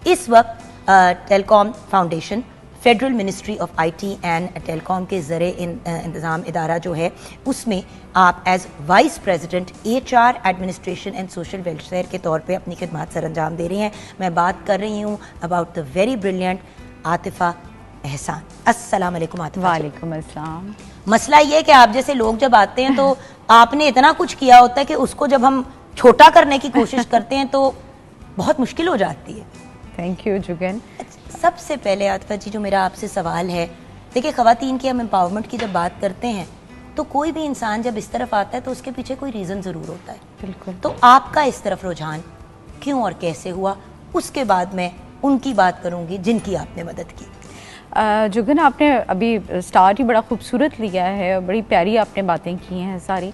इस वक्त telecom foundation federal ministry of IT and telecom के ज़रिए इंतज़ाम इदारा जो है उसमें आप as vice president HR administration and social welfare के तौर पे अपनी खिदमत सर अंजाम दे रही हैं। मैं बात कर रही हूँ about the very brilliant Atifa एहसान। अस्सलाम वालेकुम आतिफा। वालेकुम अस्सलाम। मसला ये है कि आप जैसे लोग जब आते हैं तो आपने इतना कुछ किया होता है कि उसको जब हम छोटा करने की कोशिश करते हैं तो बहुत मुश्किल हो जाती है। Thank you Jugan. सबसे पहले आतिफा जी जो मेरा आपसे सवाल है, देखिए ख़वातीन की हम एम्पावरमेंट की जब बात करते हैं तो कोई भी इंसान जब इस तरफ आता है तो उसके पीछे कोई रीज़न ज़रूर होता है। बिल्कुल। तो आपका इस तरफ रुझान क्यों और कैसे हुआ, उसके बाद मैं उनकी बात करूंगी जिनकी आपने मदद की। जुगन, आपने अभी स्टार्ट ही बड़ा खूबसूरत लिया है, बड़ी प्यारी आपने बातें की हैं सारी।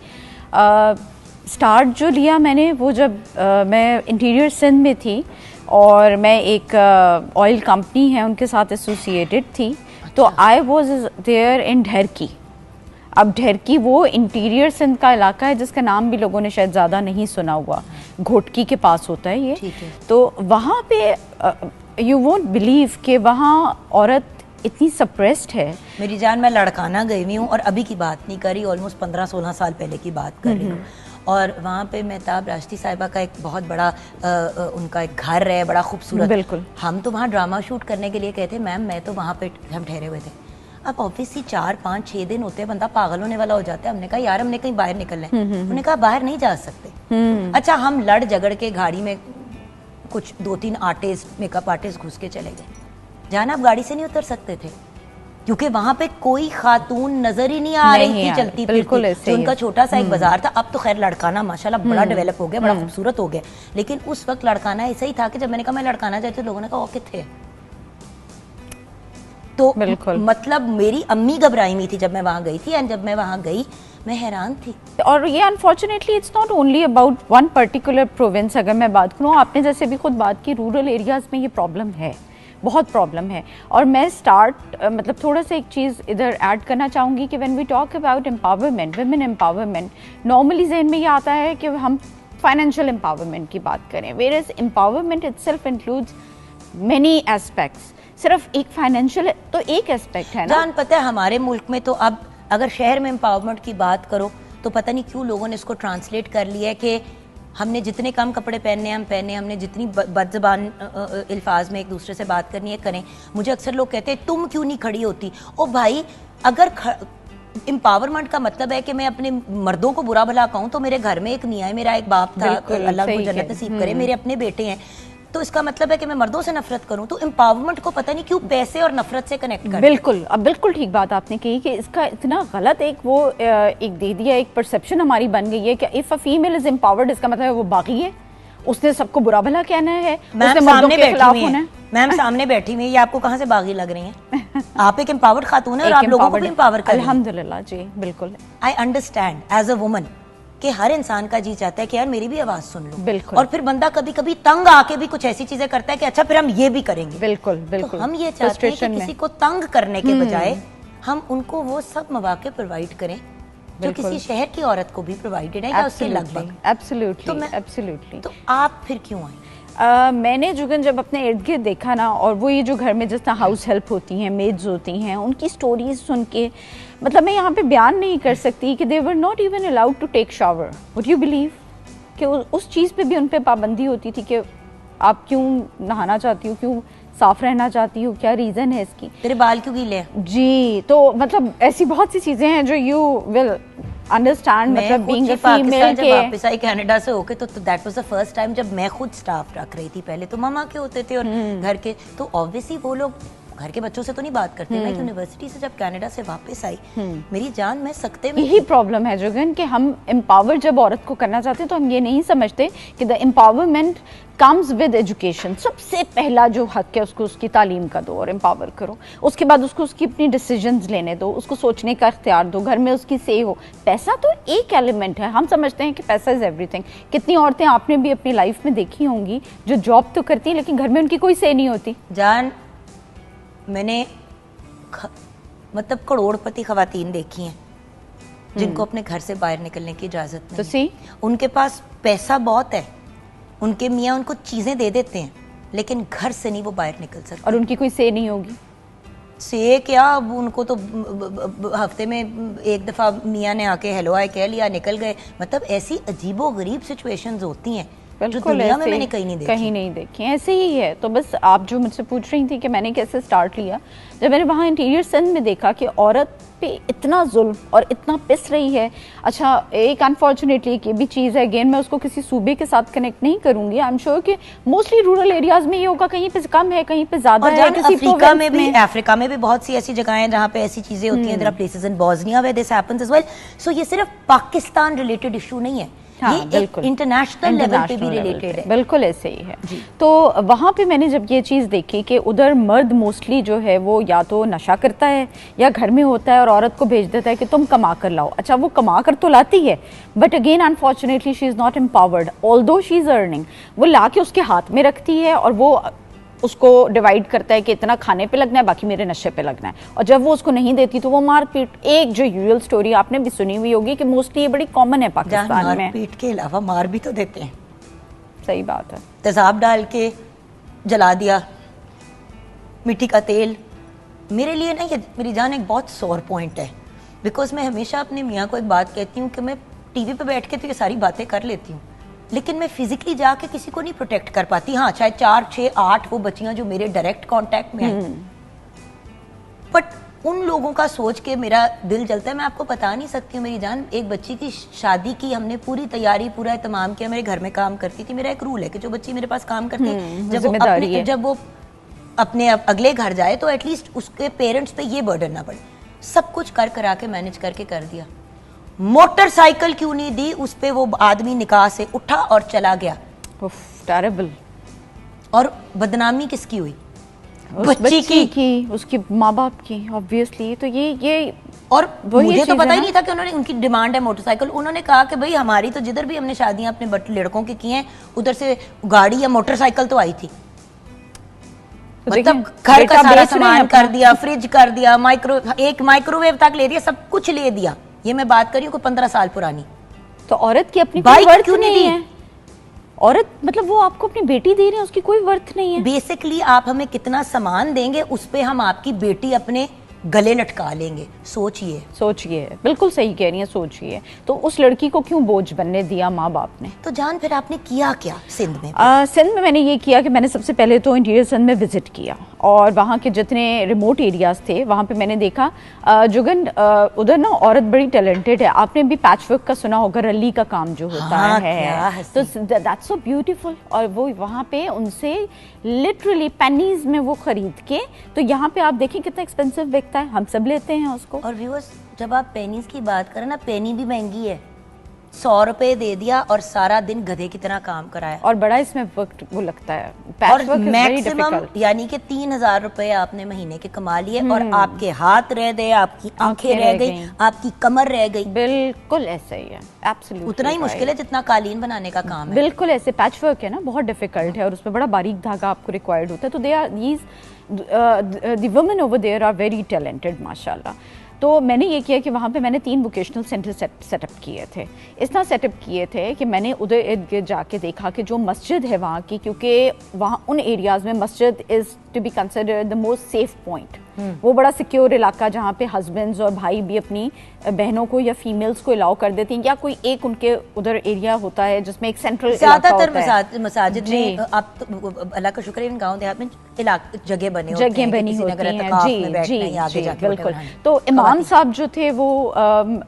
स्टार्ट जो लिया मैंने वो जब मैं इंटीरियर सिंध में थी और मैं एक ऑयल कंपनी है उनके साथ एसोसिएटेड थी। अच्छा। तो आई वॉज देयर इन ढेरकी। अब ढेरकी वो इंटीरियर सिंध का इलाका है जिसका नाम भी लोगों ने शायद ज़्यादा नहीं सुना हुआ, घोटकी के पास होता है ये। ठीक है। तो वहाँ पे यू वोंट बिलीव कि वहाँ औरत इतनी सप्रेस्ड है। मेरी जान, मैं लड़काना गई हुई हूँ और अभी की बात नहीं कर रही, ऑलमोस्ट 15-16 साल पहले की बात कर रही हूँ। और वहाँ पे मेहताब राष्ट्री साहिबा का एक बहुत बड़ा उनका एक घर है, बड़ा खूबसूरत। बिल्कुल। हम तो वहाँ ड्रामा शूट करने के लिए गए थे मैम, मैं तो वहाँ पे हम ठहरे हुए थे। अब ऑब्वियसली 4-5-6 दिन होते हैं, बंदा पागल होने वाला हो जाता है। हमने कहा यार हमने कहीं बाहर निकलना है। उन्होंने कहा बाहर नहीं जा सकते। अच्छा, हम लड़ झगड़ के गाड़ी में कुछ 2-3 आर्टिस्ट, मेकअप आर्टिस्ट घुस के चले गए। जान, आप गाड़ी से नहीं उतर सकते थे क्योंकि वहां पे कोई खातून नजर ही नहीं आ रही थी चलती फिरती। जो उनका छोटा सा एक बाजार था, अब तो खैर लड़काना माशाल्लाह बड़ा डेवलप हो गया, बड़ा खूबसूरत हो गया, लेकिन उस वक्त लड़काना ऐसा ही था कि जब मैंने कहा मैं लड़काना चाहती हूँ, लोगों ने कहा ओके थे। तो मतलब मेरी अम्मी घबराई हुई थी जब मैं वहां गई थी, एंड जब मैं वहां गई मैं हैरान थी। और ये unfortunately it's not only about one particular province. अगर मैं बात करूँ, आपने जैसे भी खुद बात की, रूरल एरियाज में ये प्रॉब्लम है, बहुत प्रॉब्लम है। और मैं मतलब थोड़ा सा एक चीज़ इधर ऐड करना चाहूँगी कि when we talk about empowerment, women empowerment, normally जहन में ये आता है कि हम फाइनेंशियल एम्पावरमेंट की बात करें, where is empowerment itself includes many aspects. सिर्फ एक फाइनेंशियल तो एक एस्पेक्ट है ना। जान, पता है हमारे मुल्क में तो अब अगर शहर में एम्पावरमेंट की बात करो तो पता नहीं क्यों लोगों ने इसको ट्रांसलेट कर लिया है कि हमने जितने कम कपड़े पहनने हैं हम पहने, हमने जितनी बदज़बान अल्फाज में एक दूसरे से बात करनी है करें। मुझे अक्सर लोग कहते हैं तुम क्यों नहीं खड़ी होती। ओ भाई, अगर एम्पावरमेंट का मतलब है कि मैं अपने मर्दों को बुरा भला कहूँ तो मेरे घर में एक मियाँ है, मेरा एक बाप था, अल्लाह को जन्नत नसीब करे, मेरे अपने बेटे हैं, तो इसका मतलब है कि मैं मर्दों से नफरत करूं। तो एम्पावरमेंट को पता नहीं क्यों पैसे और नफरत से कनेक्ट कर। बिल्कुल, अब बिल्कुल ठीक बात आपने कही कि इसका इतना गलत एक दे दिया, एक परसेप्शन हमारी बन गई है कि if a female is empowered इसका मतलब है वो बागी है, उसने सबको बुरा भला कहना है, उसने मर्दों के खिलाफ होना है। मैम सामने बैठी हुई है, ये आपको कहाँ से बागी लग रही हैं? आप एक एम्पावर्ड खातून है और आप लोगों को भी एम्पावर कर रही हैं। अल्हम्दुलिल्लाह जी, बिल्कुल। I understand as a woman कि हर इंसान का जी चाहता है कि यार मेरी भी आवाज सुन लो। बिल्कुल। और फिर बंदा कभी कभी तंग आके भी कुछ ऐसी चीजें करता है कि अच्छा फिर हम ये भी करेंगे। बिल्कुल बिल्कुल। तो हम ये चाहते हैं कि किसी को तंग करने के बजाय हम उनको वो सब मौके प्रोवाइड करें जो किसी शहर की औरत को भी प्रोवाइडेड है या उसके लगभग। Absolutely, absolutely. तो आप फिर क्यों आई? मैंने जुगन जब अपने इर्द गिर्द देखा ना, और वो ये जो घर में जिस तरह हाउस हेल्प होती हैं, मेड्स होती हैं, उनकी स्टोरीज सुन के मतलब मैं यहाँ पे बयान नहीं कर सकती कि they were not even allowed to take shower. Would you believe कि उस चीज़ पे भी उन पे पाबंदी होती थी कि आप क्यों नहाना चाहती हो, क्यों साफ रहना चाहती हो, क्या रीज़न है इसकी, तेरे बाल क्यों गीले हैं? जी, तो मतलब ऐसी बहुत सी चीज़ें हैं जो यू विल अंडरस्टैंड। मतलब बीइंग अ फीमेल के वापस आई कनाडा से होके तो that was the first time जब मैं खुद स्टाफ रख रही थी। पहले तो मामा के होते थे और घर के, तो ऑब्वियसली वो लोग घर के बच्चों से तो नहीं बात करते। मैं यूनिवर्सिटी से जब कनाडा से वापस आई, मेरी जान मैं सकते में यही प्रॉब्लम है जुगन कि हम एम्पावर जब औरत को करना चाहते हैं तो हम ये नहीं समझते कि the empowerment comes with education. सबसे पहला जो हक है उसको उसकी तालीम का दो और एम्पावर करो, उसके बाद उसको उसकी अपनी डिसीजंस लेने दो, उसको सोचने का इख्तियार दो, घर में उसकी से हो। पैसा तो एक एलिमेंट है, हम समझते हैं कि पैसा इज एवरीथिंग। कितनी औरतें आपने भी अपनी लाइफ में देखी होंगी जो जॉब तो करती हैं लेकिन घर में उनकी कोई से नहीं होती। जान, मैंने मतलब करोड़पति खवातीन देखी हैं जिनको अपने घर से बाहर निकलने की इजाजत नहीं। तो सी उनके पास पैसा बहुत है, उनके मियाँ उनको चीजें दे देते हैं, लेकिन घर से नहीं वो बाहर निकल सकते। और उनकी कोई से नहीं होगी? से क्या, अब उनको तो हफ्ते में एक दफ़ा मियाँ ने आके हेलो हाय कह लिया, निकल गए। मतलब ऐसी अजीबो गरीब सिचुएशंस होती हैं जो दुनिया में मैंने कहीं नहीं देखी। ऐसे ही है। तो बस आप जो मुझसे पूछ रही थी कि मैंने कैसे स्टार्ट लिया, जब मैंने वहाँ इंटीरियर सिंध में देखा कि औरत पे इतना जुल्म और इतना पिस रही है। अच्छा, एक अनफॉर्चुनेटली एक ये भी चीज़ है, अगेन मैं उसको किसी सूबे के साथ कनेक्ट नहीं करूंगी। आई एम श्योर कि मोस्टली रूरल एरियाज में ये होगा, कहीं पे कम है कहीं पे ज्यादा है। अफ्रीका में भी बहुत सी ऐसी जगहें हैं जहाँ पे ऐसी चीजें होती हैं। There are places in Bosnia where this happens as well. So ये सिर्फ पाकिस्तान रिलेटेड इशू नहीं है, हाँ, ये इंटरनेशनल लेवल पे भी रिलेटेड है। बिल्कुल ऐसे ही है। तो वहाँ पे मैंने जब ये चीज़ देखी कि उधर मर्द मोस्टली जो है वो या तो नशा करता है या घर में होता है और औरत को भेज देता है कि तुम कमा कर लाओ। अच्छा, वो कमा कर तो लाती है, but again unfortunately she is not empowered, although she is earning. वो ला के उसके हाथ में रखती है और वो उसको डिवाइड करता है कि इतना खाने पे लगना है, बाकी मेरे नशे पे लगना है। और जब वो उसको नहीं देती तो वो मारपीट। एक जो यूजुअल स्टोरी आपने भी सुनी हुई होगी कि मोस्टली ये बड़ी कॉमन है पाकिस्तान में। मारपीट के अलावा मार भी तो देते हैं। सही बात है। तेजाब डाल के जला दिया, मिट्टी का तेल। मेरे लिए ना ये मेरी जान एक बहुत सोर पॉइंट है, बिकॉज मैं हमेशा अपने मियाँ को एक बात कहती हूँ कि मैं टीवी पे बैठ के तो ये सारी बातें कर लेती हूँ, लेकिन मैं फिजिकली जाके किसी को नहीं प्रोटेक्ट कर पाती। हाँ, चाहे 4, 6, 8 वो बच्चियां जो मेरे डायरेक्ट कांटेक्ट में आई, बट उन लोगों का सोच के मेरा दिल जलता है। मैं आपको बता नहीं सकती हूँ मेरी जान, एक बच्ची की शादी की हमने पूरी तैयारी, पूरा एहतमाम किया। मेरे घर में काम करती थी, मेरा एक रूल है कि जो बच्ची मेरे पास काम करती है जब वो अपने अगले घर जाए तो एटलीस्ट उसके पेरेंट्स पे ये बर्डन ना पड़े। सब कुछ कर करा के मैनेज करके कर दिया। मोटरसाइकिल क्यों नहीं दी उस पे, वो आदमी निकाह से उठा और चला गया। टेरिबल। और बदनामी किसकी हुई? बच्ची की, उसकी माँ बाप की, ऑब्वियसली। तो ये और मुझे तो पता ही नहीं था कि उन्होंने, उनकी डिमांड है मोटरसाइकिल। उन्होंने कहा कि भाई हमारी तो जिधर भी हमने शादियां अपने लड़कों की की हैं उधर से गाड़ी या मोटरसाइकिल तो आई थी। तो मतलब घर का सारा सामान कर दिया, फ्रिज कर दिया, एक माइक्रोवेव तक ले दिया, सब कुछ ले दिया। ये मैं बात कर रही हूँ 15 साल पुरानी। तो औरत की अपनी बाइक वर्थ क्यों नहीं है? औरत मतलब वो आपको अपनी बेटी दे रही है, उसकी कोई वर्थ नहीं है। बेसिकली आप हमें कितना सामान देंगे उस पे हम आपकी बेटी अपने गले लटका लेंगे। सोचिए। बिल्कुल सही कह रही है, सोचिए। तो उस लड़की को क्यों बोझ बनने दिया माँ बाप ने? तो जान फिर आपने किया क्या सिंध में? सिंध में मैंने ये किया कि मैंने सबसे पहले तो इंटीरियर सिंध में विजिट किया और वहाँ के जितने रिमोट एरियाज थे वहाँ पे मैंने देखा जुगन उधर ना औरत बड़ी टैलेंटेड है। आपने भी पैच वर्क का सुना होगा, रली का काम जो होता है, तो दैट्स सो ब्यूटीफुल। और वो वहाँ पे उनसे लिटरली पेनीज में वो खरीद के, तो यहाँ पे आप देखिए कितना एक्सपेंसिव बिकता है, हम सब लेते हैं उसको। और व्यूअर्स, जब आप पेनीज की बात करें ना, पेनी भी महंगी है। 100 रुपए दे दिया और सारा दिन गधे की तरह काम कराया, और बड़ा इसमें वक्त वो लगता है। और मैक्सिमम यानी कि 3000 रुपए आपने महीने के कमा लिए और आपके हाथ रह गए, आपकी आंखें रह गई, आपकी कमर रह गई। बिल्कुल ऐसा ही है, एब्सोल्युटली उतना ही मुश्किल है जितना कालीन बनाने का काम है। बिल्कुल ऐसे पैच वर्क है ना, बहुत डिफिकल्ट है और उसमें बड़ा बारीक धागा आपको रिक्वायर्ड होता है। तो they are these the women over there are very talented माशाल्लाह। तो मैंने ये किया कि वहाँ पे मैंने 3 वोकेशनल सेंटर सेटअप किए थे। इस तरह सेटअप किए थे कि मैंने उधर इर्द गिर्द जाके देखा कि जो मस्जिद है वहाँ की, क्योंकि वहाँ उन एरियाज़ में masjid is to be considered the most safe point. वो बड़ा सिक्योर इलाका जहाँ पे हस्बैंड्स और भाई भी अपनी बहनों को या फीमेल्स को अलाउ कर देते हैं, या कोई एक उनके उधर एरिया होता है जिसमें एक सेंट्रल ज़्यादातर मसाजिद में आप तो अल्लाह का शुक्र है इन गाँव देहात में जगह बनी होती हैं। जी बिल्कुल। तो इमाम साहब जो थे वो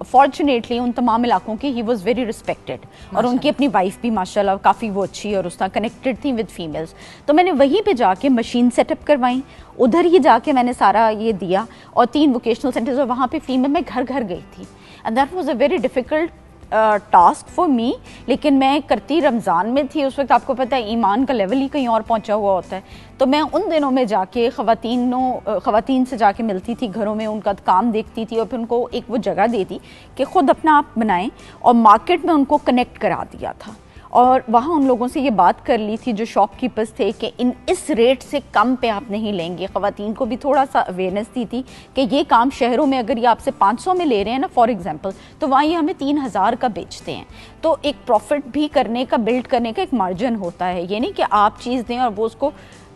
फॉर्चुनेटली उन तमाम इलाकों की ही वॉज वेरी रिस्पेक्टेड, और उनकी अपनी वाइफ भी माशाल्लाह काफ़ी वो अच्छी और उसका कनेक्टेड थी विद फीमेल्स। तो मैंने वहीं पे जाके मशीन सेटअप करवाई, उधर ही जाके मैंने सारा ये दिया, और 3 वोकेशनल सेंटर्स, और वहाँ पे फीमेल मैं घर घर गई थी। And that was a very difficult task for me, लेकिन मैं करती रमज़ान में थी उस वक्त। आपको पता है ईमान का लेवल ही कहीं और पहुंचा हुआ होता है। तो मैं उन दिनों में जाके ख़वातीन से जाके मिलती थी, घरों में उनका काम देखती थी, और फिर उनको एक वो जगह देती कि ख़ुद अपना आप बनाएं, और मार्केट में उनको कनेक्ट करा दिया था। और वहाँ उन लोगों से ये बात कर ली थी जो शॉपकीपर्स थे कि इस रेट से कम पे आप नहीं लेंगे। ख़वातीन को भी थोड़ा सा अवेयरनेस दी थी कि ये काम शहरों में अगर ये आपसे 500 में ले रहे हैं ना फॉर एग्जांपल, तो वहाँ ये हमें 3000 का बेचते हैं। तो एक प्रॉफिट भी करने का, बिल्ड करने का एक मार्जिन होता है। ये नहीं कि आप चीज़ दें और वो उसको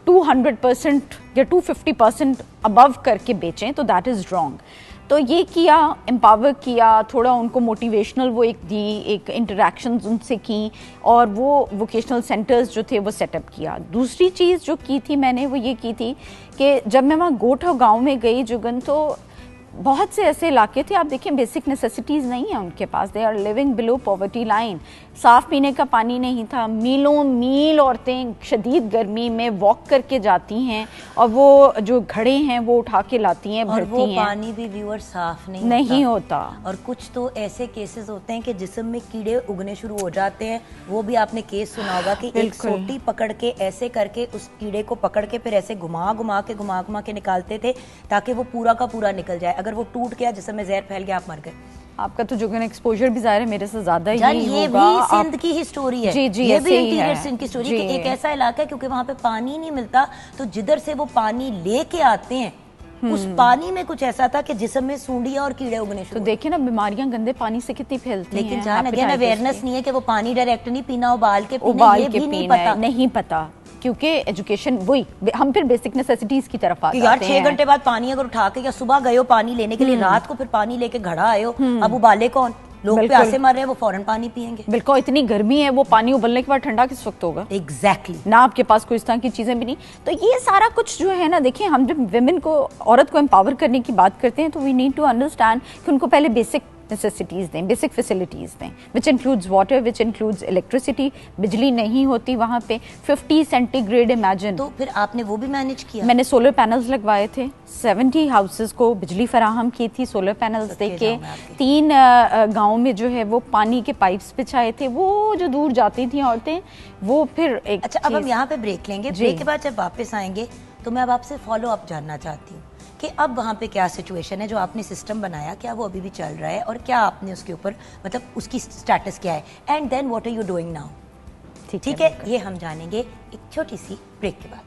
200% या 250% अबव करके बेचें, तो दैट इज़ रॉन्ग। तो ये किया, एम्पावर किया, थोड़ा उनको मोटिवेशनल वो एक दी, एक इंटरेक्शंस उनसे की, और वो वोकेशनल सेंटर्स जो थे वो सेटअप किया। दूसरी चीज़ जो की थी मैंने वो ये की थी कि जब मैं वहाँ गोठा गांव में गई जुगन, तो बहुत से ऐसे इलाके थे, आप देखें बेसिक नेसेसिटीज़ नहीं है उनके पास, they are living below poverty line. साफ़ पीने का पानी नहीं था, मीलों मील औरतें शदीद गर्मी में वॉक करके जाती हैं और वो जो घड़े हैं वो उठा के लाती हैं, भरती हैं। और वो पानी भी व्यूअर साफ नहीं होता। और कुछ तो ऐसे केसेस होते हैं कि जिस्म में कीड़े उगने शुरू हो जाते हैं। वो भी आपने केस सुना होगा कि एक सोटी पकड़ के ऐसे करके उस कीड़े को पकड़ के फिर ऐसे घुमा घुमा के निकालते थे ताकि वो पूरा का पूरा निकल जाए। अगर वो टूट गया, जिसमें में जहर फैल गया, आप मर गए। आपका तो जो एक्सपोजर भी ज़ाहिर है मेरे से ज्यादा ही ये होगा। भी सिंध की ही स्टोरी है। जी, ये भी इंटीरियर सिंध की स्टोरी है कि एक ऐसा इलाका है क्योंकि वहाँ पे पानी नहीं मिलता, तो जिधर से वो पानी लेके आते हैं उस पानी में कुछ ऐसा था कि जिस्म में सूंडियां और कीड़े उगने शुरू। तो देखिए ना, बीमारियां गंदे पानी से कितनी फैलती हैं। लेकिन जान अगेन अवेयरनेस नहीं है कि वो पानी डायरेक्ट नहीं पीना, उबाल के पीना, ये भी नहीं पता क्योंकि एजुकेशन वही, हम फिर बेसिक नेसेसिटीज की तरफ आते हैं। यार 6 घंटे बाद पानी अगर उठा के, या सुबह गए हो पानी लेने के लिए, रात को फिर पानी लेके घड़ा आए हो, अब उबाले कौन? लोग प्यासे मर रहे हैं, वो फौरन पानी पियेंगे। बिल्कुल, इतनी गर्मी है, वो पानी उबलने के बाद ठंडा किस वक्त होगा? एग्जैक्टली ना आपके पास कोई इस तरह की चीजें भी नहीं। तो ये सारा कुछ जो है ना, देखिए हम जब विमेन को, औरत को एम्पावर करने की बात करते हैं तो वी नीड टू अंडरस्टैंड कि उनको पहले बेसिक नेसेसिटीज़ दें, बेसिक फैसिलिटीज़ दें, which includes water, which includes electricity. बिजली नहीं होती वहाँ पे, 50 सेंटीग्रेड इमेजिन। तो फिर आपने वो भी मैनेज किया? मैंने सोलर पैनल्स लगवाए थे, 70 हाउसेस को बिजली फराहम की थी सोलर पैनल्स देके। 3 गाँव में जो है वो पानी के पाइप्स बिछाए थे, वो जो दूर जाती थी औरतें, वो फिर एक। अच्छा, अब हम यहाँ पे ब्रेक लेंगे। ब्रेक के बाद जब वापस आएंगे तो मैं अब आपसे फॉलो अप जानना चाहती हूँ कि अब वहाँ पे क्या सिचुएशन है, जो आपने सिस्टम बनाया, क्या वो अभी भी चल रहा है, और क्या आपने उसके ऊपर, मतलब उसकी स्टेटस क्या है, and then what are you doing now? ठीक है, ये हम जानेंगे एक छोटी सी ब्रेक के बाद।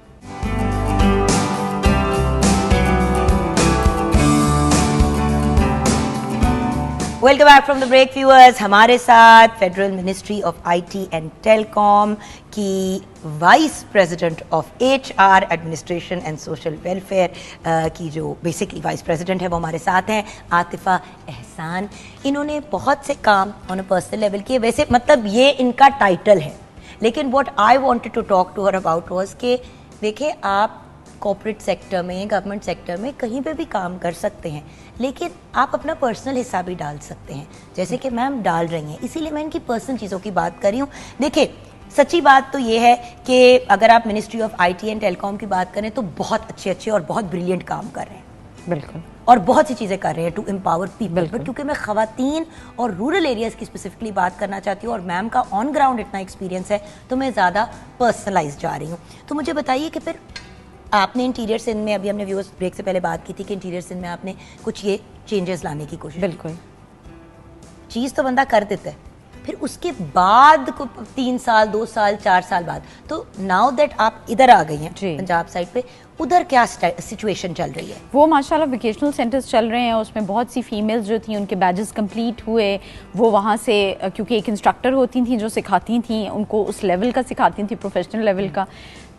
Welcome back from the break viewers. हमारे साथ federal ministry of IT and telecom की vice president of HR, administration and social welfare की जो बेसिकली वाइस प्रेसिडेंट है वो हमारे साथ हैं, आतिफा एहसान। इन्होंने बहुत से काम ऑन अ पर्सनल लेवल किए, वैसे मतलब ये इनका टाइटल है, लेकिन what I wanted to talk to her about was कि देखिए, आप कॉर्पोरेट सेक्टर में, गवर्नमेंट सेक्टर में कहीं पे भी काम कर सकते हैं, लेकिन आप अपना पर्सनल हिस्सा भी डाल सकते हैं, जैसे कि मैम डाल रही हैं। इसीलिए मैं इनकी पर्सनल चीज़ों की बात कर रही हूँ। देखिए, सच्ची बात तो ये है कि अगर आप ministry of IT and telecom की बात करें तो बहुत अच्छे और बहुत ब्रिलियंट काम कर रहे हैं, बिल्कुल, और बहुत सी चीज़ें कर रहे हैं टू एम्पावर पीपल। बट क्योंकि मैं खवातीन और रूरल एरियाज़ की स्पेसिफिकली बात करना चाहती हूँ और मैम का ऑन ग्राउंड इतना एक्सपीरियंस है, तो मैं ज़्यादा पर्सनलाइज जा रही हूँ। तो मुझे बताइए कि फिर आपने इंटीरियर सिंध में, अभी हमने व्यूअर्स ब्रेक से पहले बात की थी कि इंटीरियर सिंध में आपने कुछ ये चेंजेस लाने की कोशिश। बिल्कुल, चीज़ तो बंदा कर देता है, फिर उसके बाद को 3 साल, 2 साल, 4 साल बाद, तो नाउ दैट आप इधर आ गई हैं पंजाब साइड पे, उधर क्या सिचुएशन चल रही है? वो माशाल्लाह वोकेशनल सेंटर्स चल रहे हैं, उसमें बहुत सी फीमेल्स जो थी उनके बैजेस कंप्लीट हुए, वो वहाँ से, क्योंकि एक इंस्ट्रक्टर होती थी जो सिखाती थी उनको, उस लेवल का सिखाती थी, प्रोफेशनल लेवल का,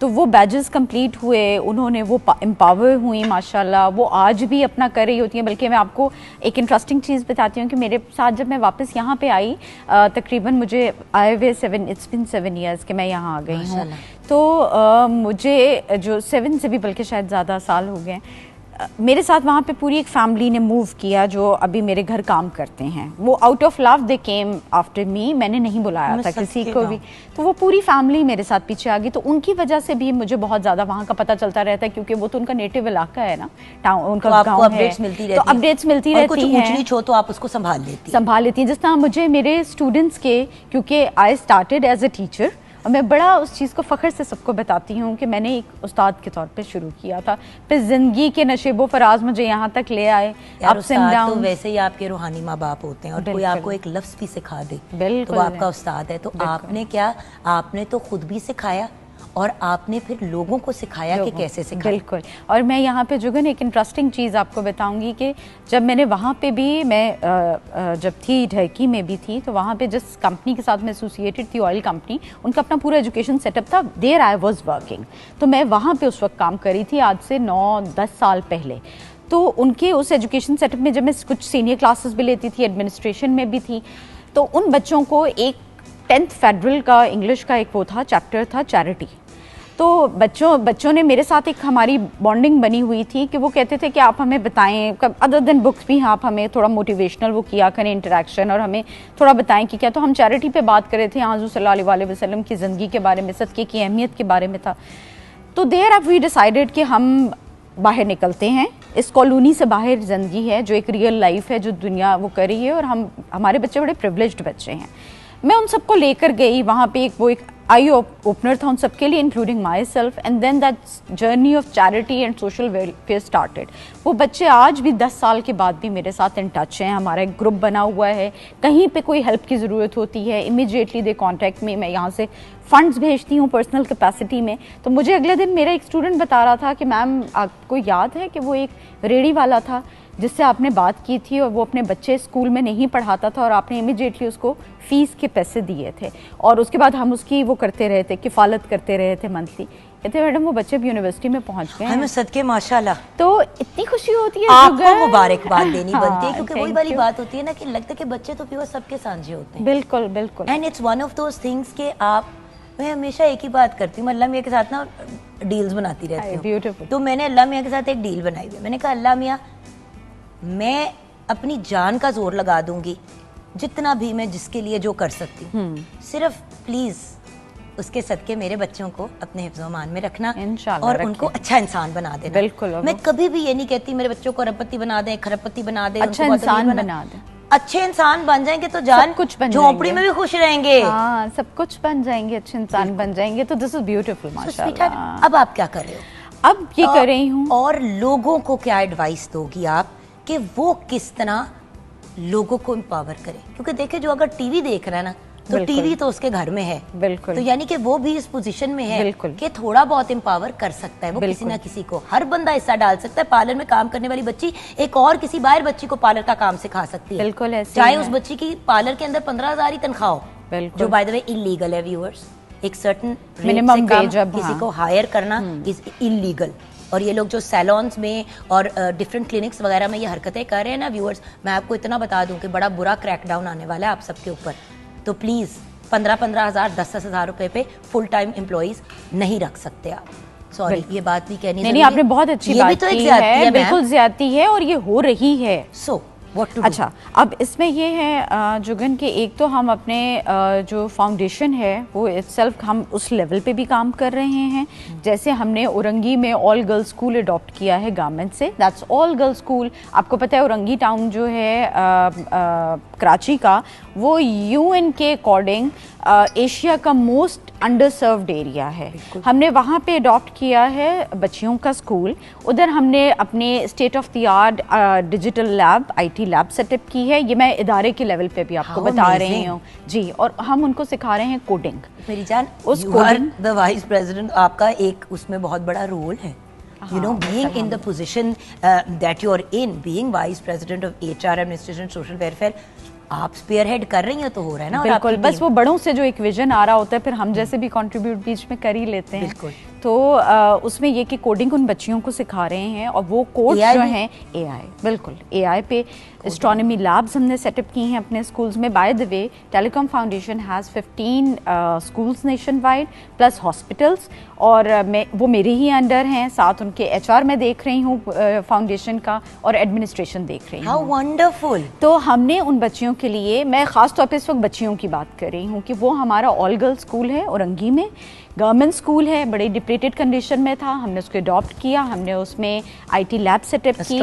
तो वो बैजेस कंप्लीट हुए, उन्होंने वो एम्पावर हुई माशाल्लाह, वो आज भी अपना कर रही होती हैं। बल्कि मैं आपको एक इंटरेस्टिंग चीज़ बताती हूँ कि मेरे साथ जब मैं वापस यहाँ पे आई, तकरीबन मुझे आए हुए 7 ईयर्स के मैं यहाँ आ गई हूँ, तो मुझे जो 7 से भी बल्कि शायद ज़्यादा साल हो गए, मेरे साथ वहाँ पे पूरी एक फैमिली ने मूव किया जो अभी मेरे घर काम करते हैं। वो out of love they came after me, मैंने नहीं बुलाया था किसी को भी, तो वो पूरी फैमिली मेरे साथ पीछे आ गई। तो उनकी वजह से भी मुझे बहुत ज़्यादा वहाँ का पता चलता रहता है, क्योंकि वो तो उनका नेटिव इलाका है ना, टाउन, उनका गाँव है, तो अपडेट्स मिलती रहती हैं, तो आप उसको संभाल लेती हैं। जिस तरह मुझे मेरे स्टूडेंट्स के, क्योंकि I started as a teacher और मैं बड़ा उस चीज़ को फ़ख्र से सबको बताती हूँ कि मैंने एक उस्ताद के तौर पे शुरू किया था, फिर ज़िंदगी के नशेबो फराज मुझे यहाँ तक ले आए। Ups and down. तो वैसे ही आपके रूहानी माँ बाप होते हैं, और कोई आपको एक लफ्ज़ भी सिखा दे तो वो आपका उस्ताद है। तो आपने क्या, आपने तो खुद भी सिखाया और आपने फिर लोगों को सिखाया कि कैसे सिखाया। बिल्कुल। और मैं यहाँ पे जुगन एक इंटरेस्टिंग चीज़ आपको बताऊंगी कि जब मैंने वहाँ पे भी, मैं जब थी ढरकी में भी थी, तो वहाँ पे जिस कंपनी के साथ मैं एसोसिएटेड थी, ऑयल कंपनी, उनका अपना पूरा एजुकेशन सेटअप था, देयर आई वाज वर्किंग। तो मैं वहाँ पे उस वक्त काम करी थी, आज से 9-10 साल पहले। तो उनके उस एजुकेशन सेटअप में जब मैं कुछ सीनियर क्लासेस भी लेती थी, एडमिनिस्ट्रेशन में भी थी, तो उन बच्चों को एक 10th फेडरल का इंग्लिश का एक वो था, चैप्टर था चैरिटी। तो बच्चों ने मेरे साथ एक हमारी बॉन्डिंग बनी हुई थी कि वो कहते थे कि आप हमें बताएं, अदर देन बुक्स भी आप हमें थोड़ा मोटिवेशनल वो किया करें, इंटरेक्शन, और हमें थोड़ा बताएं कि क्या। तो हम चैरिटी पे बात कर रहे थे, हुज़ूर सल्लल्लाहु अलैहि वसल्लम की ज़िंदगी के बारे में, सदक़े की अहमियत के बारे में था। तो देयर वी डिसाइडेड कि हम बाहर निकलते हैं, इस कॉलोनी से बाहर ज़िंदगी है जो एक रियल लाइफ है जो दुनिया वो कर रही है, और हमारे बच्चे बड़े प्रिविलेज्ड बच्चे हैं। मैं उन सबको लेकर गई वहाँ पे, एक आई ओपनर था उन सबके लिए, including myself, and then that journey of charity and social welfare started. वो बच्चे आज भी 10 साल के बाद भी मेरे साथ इन टच हैं, हमारा एक ग्रुप बना हुआ है, कहीं पे कोई हेल्प की ज़रूरत होती है इमीडिएटली दे कॉन्टैक्ट में, मैं यहाँ से फंड्स भेजती हूँ पर्सनल कैपेसिटी में। तो मुझे अगले दिन मेरा एक स्टूडेंट बता रहा था कि मैम आपको याद है कि वो एक रेडी वाला था जिससे आपने बात की थी, और वो अपने बच्चे स्कूल में नहीं पढ़ाता था, और आपने इमीडिएटली उसको फ़ीस के पैसे दिए थे, और उसके बाद हम उसकी वो करते रहे थे, किफ़ालत करते रहे थे मंथली। कहते मैडम वो बच्चे भी यूनिवर्सिटी में पहुंच गए हैं। सदके माशाल्लाह। तो इतनी खुशी होती है, आपको मुबारकबाद देनी बनती है, क्योंकि वही वाली बात होती है ना कि लगता है कि बच्चे तो प्योर सबके सांझे होते हैं। बिल्कुल बिल्कुल। And it's one of those things के आप, मैं हमेशा एक ही बात करती हूँ, अल्लाह मियाँ के साथ ना डील्स बनाती रहती हूँ। ब्यूटीफुल। तो मैंने अल्लाह मियाँ के साथ एक डील बनाई हुई है। मैंने कहा अल्लाह मियाँ, मैं अपनी जान का जोर लगा दूंगी, जितना भी मैं जिसके लिए जो कर सकती हूँ, सिर्फ प्लीज उसके सदके मेरे बच्चों को अपने हिफ्ज़-ओ-मान में रखना और उनको अच्छा इंसान बना देना। बिल्कुल। मैं कभी भी ये नहीं कहती मेरे बच्चों को अरबपति बना दें, खरबपति बना दें, अच्छा इंसान बना दें। अच्छे इंसान बन जाएंगे तो जान कुछ बन, झोपड़ी में भी खुश रहेंगे। हाँ, सब कुछ बन जाएंगे, अच्छे इंसान बन जाएंगे। तो दिस इज ब्यूटीफुल माशाल्लाह। अब आप क्या कर रहे हो? अब ये कर रही हूँ। और लोगों को क्या एडवाइस दोगी आप कि वो किस तरह लोगों को एम्पावर करें? क्योंकि देखिए जो अगर टीवी देख रहा है ना, तो टीवी तो उसके घर में है, बिल्कुल, तो यानी कि वो भी इस पोजीशन में है कि थोड़ा बहुत एम्पावर कर सकता है वो किसी ना किसी को। हर बंदा हिस्सा डाल सकता है। पार्लर में काम करने वाली बच्ची एक और किसी बाहर बच्ची को पार्लर का काम सिखा सकती है, बिल्कुल ऐसे, चाहे उस बच्ची की पार्लर के अंदर 15,000 ही तनख्वाह हो, जो बाय द वे इलीगल है व्यूअर्स। एक सर्टेन मिनिमम वेज किसी को हायर करना इज इलीगल। और ये लोग जो सैलॉन्स में और डिफरेंट क्लिनिक्स वगैरह में ये हरकतें कर रहे हैं ना व्यूअर्स, मैं आपको इतना बता दूं कि बड़ा बुरा क्रैकडाउन आने वाला है आप सबके ऊपर। तो प्लीज 15,000 10,000 रुपए पे फुल टाइम एम्प्लॉइज नहीं रख सकते आप। सॉरी, ये बात भी कहनी नहीं, आपने बहुत अच्छी बात की है, बिल्कुल ज्यादती है और ये हो रही है। अच्छा, अब इसमें ये है जुगन के, एक तो हम अपने जो फाउंडेशन है वो इटसेल्फ हम उस लेवल पे भी काम कर रहे हैं। जैसे हमने औरंगी में ऑल गर्ल्स स्कूल अडॉप्ट किया है गवर्नमेंट से, दैट्स ऑल गर्ल्स स्कूल। आपको पता है औरंगी टाउन जो है कराची का, वो यूएन के अकॉर्डिंग एशिया का मोस्ट अंडर सर्व्ड एरिया है। हमने वहाँ पे अडॉप्ट किया है बच्चियों का स्कूल। उधर हमने अपने state of the art digital lab, IT lab setup की है। ये मैं इदारे के लेवल पे भी आपको बता रही हूँ जी। और हम उनको सिखा रहे हैं कोडिंग। मेरी जान, उस कोडिंग द वाइस प्रेसिडेंट, आपका एक उसमें बहुत बड़ा रोल है। You know, being in the position that you are in, being vice president of HR, administration, social welfare, आप स्पेयर हेड कर रही हैं तो हो रहा है ना। बिल्कुल, बस वो बड़ों से जो एक विजन आ रहा होता है, फिर हम जैसे भी कंट्रीब्यूट बीच में कर ही लेते हैं। बिल्कुल। तो उसमें ये कि कोडिंग उन बच्चियों को सिखा रहे हैं, और वो कोर्स जो हैं AI, बिल्कुल AI पे एस्ट्रोनॉमी लैब्स हमने सेटअप की हैं अपने स्कूल्स में। By the way, telecom foundation has 15 schools nation wide plus hospitals, और वो मेरे ही अंडर हैं। साथ उनके HR में देख रही हूँ फाउंडेशन का, और एडमिनिस्ट्रेशन देख रही हूँ। How wonderful. तो हमने उन बच्चियों के लिए, मैं ख़ास तौर पे इस वक्त बच्चियों की बात कर रही हूँ कि वो हमारा ऑल गर्ल्स स्कूल है औरंगी में, गवर्नमेंट स्कूल है, बड़े डिप्रेटेड कंडीशन में था। हमने उसको अडॉप्ट किया, हमने उसमें IT लैब सेटअप की,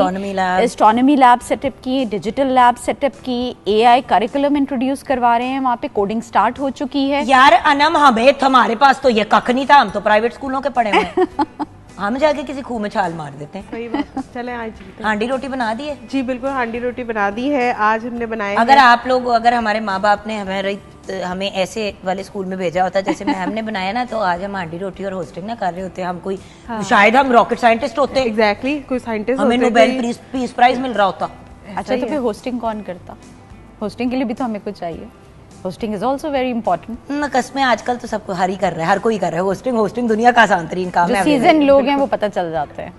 एस्ट्रोनॉमी लैब सेटअप की, डिजिटल लैब सेटअप की, AI करिकुलम इंट्रोड्यूस करवा रहे हैं, वहाँ पे कोडिंग स्टार्ट हो चुकी है। यार अनम, हमारे पास तो ये कख नहीं था, हम तो प्राइवेट स्कूलों के पढ़े हुए हैं। हम जाके किसी खूह में छाल मार देते हैं। सही बात है। चलें आज चलते हैं। हांडी रोटी बना दी है? जी बिल्कुल, हांडी रोटी बना दी है। आज हमने बनाए अगर आप लोग, अगर हमारे माँ बाप ने हमें ऐसे वाले स्कूल में भेजा होता जैसे मैं हमने बनाया ना, तो आज हम हांडी रोटी और होस्टिंग ना कर रहे होते। हम कोई शायद हम रॉकेट साइंटिस्ट होते। एग्जैक्टली, कोई साइंटिस्ट हमें नोबेल पीस प्राइज मिल रहा होता। अच्छा, तो फिर होस्टिंग कौन करता? होस्टिंग के लिए भी तो हमें कुछ चाहिए। Hosting is also very important. कसमें आजकल तो सब हर ही कर रहा है, हर कोई कर रहा है होस्टिंग दुनिया का आसान तरीन काम है। जो सीजन लोग हैं वो पता चल जाते हैं।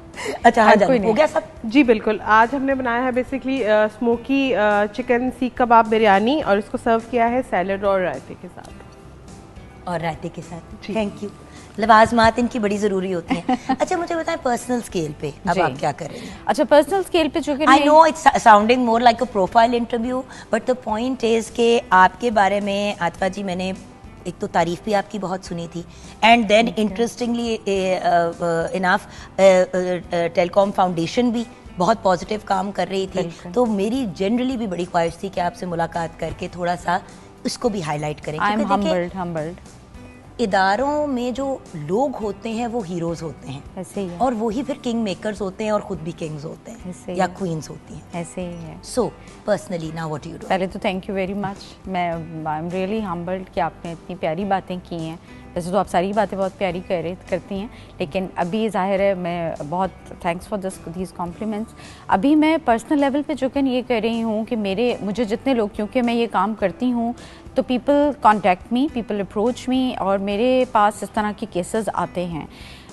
अच्छा, हाँ, कोई हो गया सब। जी बिल्कुल, आज हमने बनाया है बेसिकली स्मोकी चिकन सीख कबाब बिरयानी, और इसको सर्व किया है सैलड और रायते के साथ। और रायते के साथ, थैंक यू। लवाजमात इनकी बड़ी जरूरी होती हैं। अच्छा, मुझे बताएं पर्सनल स्केल पे अब आप क्या कर रही हैं? अच्छा, पर्सनल स्केल पे जो कि I know it's sounding more like a profile interview, but the point is के आपके बारे में आतिफा जी, मैंने एक तो तारीफ भी आपकी बहुत सुनी थी, and then interestingly enough telecom foundation भी बहुत पॉजिटिव काम कर रही थी। तो मेरी जनरली भी बड़ी ख्वाहिश थी कि आपसे मुलाकात करके थोड़ा सा उसको भी हाईलाइट करें। I am humbled. इदारों में जो लोग होते हैं वो हीरोज होते हैं, ऐसे ही है। और वही फिर किंग मेकर्स होते हैं और खुद भी किंग्स होते हैं ऐसे ही या है। क्वींस होती हैं। ऐसे ही है। So personally now what you do? पहले तो थैंक यू वेरी मच। मैं आई एम रियली हम्बल्ड कि आपने इतनी प्यारी बातें की हैं। वैसे तो आप सारी बातें बहुत प्यारी करती हैं, लेकिन अभी ज़ाहिर है मैं बहुत थैंक्स फॉर दीज कॉम्प्लीमेंट्स। अभी मैं पर्सनल लेवल पे जो कि ये कह रही हूँ कि मुझे जितने लोग, क्योंकि मैं ये काम करती हूँ तो people contact me, people approach me, और मेरे पास इस तरह के केसेस आते हैं।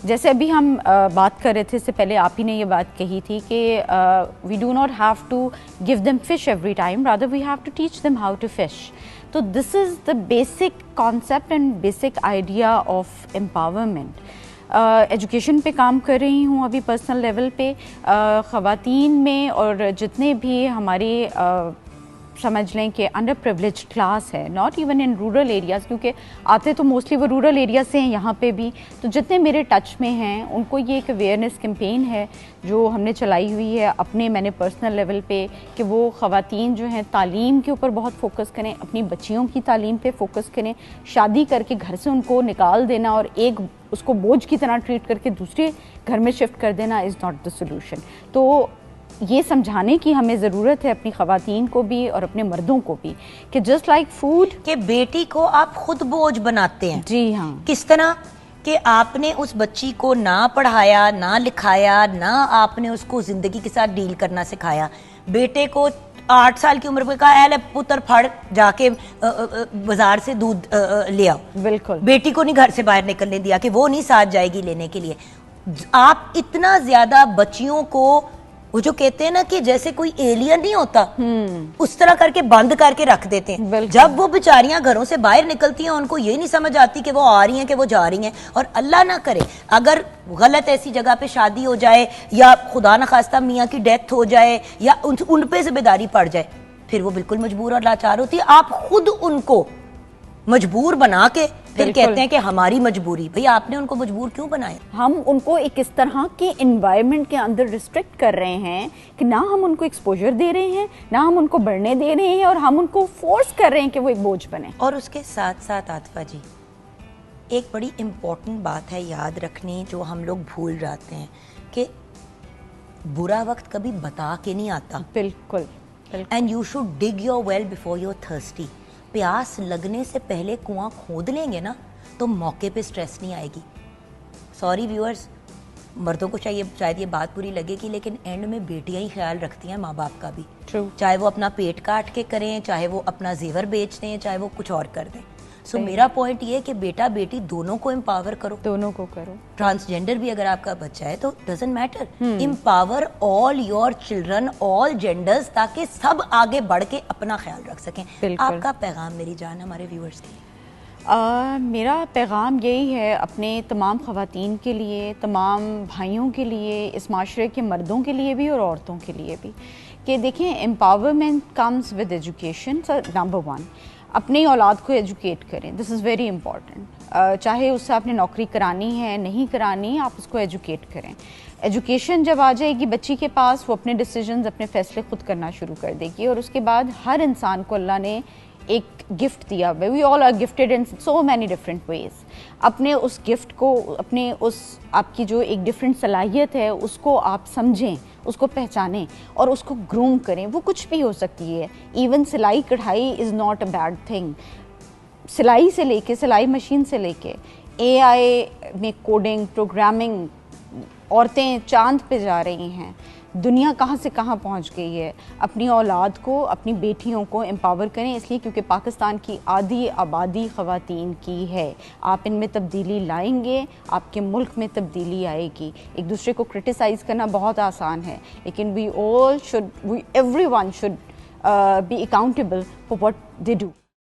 जैसे अभी हम बात कर रहे थे, इससे पहले आप ही ने ये बात कही थी कि we do not have to give them fish every time, rather we have to teach them how to fish. तो this is the basic concept and basic idea of empowerment. Education पे काम कर रही हूँ अभी पर्सनल लेवल पे, ख़वातीन में, और जितने भी हमारे समझ लें कि अंडर प्रिविलेज क्लास है, not even in rural areas, क्योंकि आते तो मोस्टली वो रूरल एरिया से हैं यहाँ पे भी, तो जितने मेरे टच में हैं उनको ये एक अवेयरनेस कैंपेन है जो हमने चलाई हुई है अपने, मैंने पर्सनल लेवल पे, कि वो ख़वातीन जो हैं तालीम के ऊपर बहुत फोकस करें, अपनी बच्चियों की तालीम पे फोकस करें। शादी करके घर से उनको निकाल देना और एक उसको बोझ की तरह ट्रीट करके दूसरे घर में शिफ्ट कर देना इज़ नॉट द सोल्यूशन। तो ये समझाने की हमें ज़रूरत है अपनी ख़वातीन को भी और अपने मर्दों को भी कि जस्ट लाइक फूड, कि बेटी को आप खुद बोझ बनाते हैं। जी हाँ। किस तरह कि आपने उस बच्ची को ना पढ़ाया, ना लिखाया, ना आपने उसको जिंदगी के साथ डील करना सिखाया। बेटे को 8 साल की उम्र में कहा, "ऐ ले पुत्र, फड़ जाके बाजार से दूध ले आओ।" बिल्कुल। बेटी को नहीं घर से बाहर निकलने दिया कि वो नहीं साथ जाएगी लेने के लिए। आप इतना ज्यादा बच्चियों को, वो जो कहते हैं ना कि जैसे कोई एलियन नहीं होता, उस तरह करके बंद करके रख देते हैं। जब वो बेचारियां घरों से बाहर निकलती हैं, उनको ये नहीं समझ आती कि वो आ रही हैं कि वो जा रही हैं। और अल्लाह ना करे अगर गलत ऐसी जगह पे शादी हो जाए, या खुदा न खास्ता मियाँ की डेथ हो जाए, या उन पे जिम्मेदारी पड़ जाए, फिर वो बिल्कुल मजबूर और लाचार होती है। आप खुद उनको मजबूर बना के फिर कहते हैं कि हमारी मजबूरी। भैया आपने उनको मजबूर क्यों बनाया? हम उनको एक इस तरह के एनवायरनमेंट के अंदर रिस्ट्रिक्ट कर रहे हैं कि ना हम उनको एक्सपोजर दे रहे हैं, ना हम उनको बढ़ने दे रहे हैं, और हम उनको फोर्स कर रहे हैं कि वो एक बोझ बने। और उसके साथ साथ आतिफा जी, एक बड़ी इम्पोर्टेंट बात है याद रखनी, जो हम लोग भूल जाते हैं, कि बुरा वक्त कभी बता के नहीं आता। बिल्कुल। And you should dig your well before you're thirsty. प्यास लगने से पहले कुआं खोद लेंगे ना, तो मौके पे स्ट्रेस नहीं आएगी। सॉरी व्यूअर्स, मर्दों को चाहिए शायद ये बात बुरी लगेगी, लेकिन एंड में बेटियां ही ख्याल रखती हैं माँ बाप का भी। True. चाहे वो अपना पेट काट के करें, चाहे वो अपना जेवर बेच दें, चाहे वो कुछ और कर दें। सो मेरा पॉइंट ये है कि बेटा बेटी दोनों को एम्पावर करो, दोनों को करो। ट्रांसजेंडर भी अगर आपका बच्चा है तो doesn't matter, empower all your children, all genders, ताकि सब आगे बढ़ के अपना ख्याल रख सकें। आपका पैगाम मेरी जान हमारे व्यूअर्स के लिए? मेरा पैगाम यही है अपने तमाम ख़वातीन के लिए, तमाम भाइयों के लिए, इस माशरे के मर्दों के लिए भी और औरतों के लिए भी, कि देखें empowerment comes with education, number 1। अपनी औलाद को एजुकेट करें, दिस इज़ वेरी इंपॉर्टेंट। चाहे उससे आपने नौकरी करानी है नहीं करानी, आप उसको एजुकेट करें। एजुकेशन जब आ जाएगी बच्ची के पास, वो अपने डिसीजंस, अपने फैसले खुद करना शुरू कर देगी। और उसके बाद हर इंसान को अल्लाह ने एक गिफ्ट दिया, we all are gifted in so many different ways. अपने उस गिफ्ट को, अपने उस आपकी जो एक डिफरेंट सलाहियत है उसको आप समझें, उसको पहचानें और उसको ग्रूम करें। वो कुछ भी हो सकती है, इवन सिलाई कढ़ाई is not a bad thing. सिलाई से लेके, सिलाई मशीन से लेके AI में कोडिंग, प्रोग्रामिंग, औरतें चांद पे जा रही हैं, दुनिया कहाँ से कहाँ पहुँच गई है। अपनी औलाद को, अपनी बेटियों को एम्पावर करें, इसलिए क्योंकि पाकिस्तान की आधी आबादी ख़वातीन की है। आप इनमें तब्दीली लाएंगे, आपके मुल्क में तब्दीली आएगी। एक दूसरे को क्रिटिसाइज़ करना बहुत आसान है, लेकिन everyone should be accountable for what they do.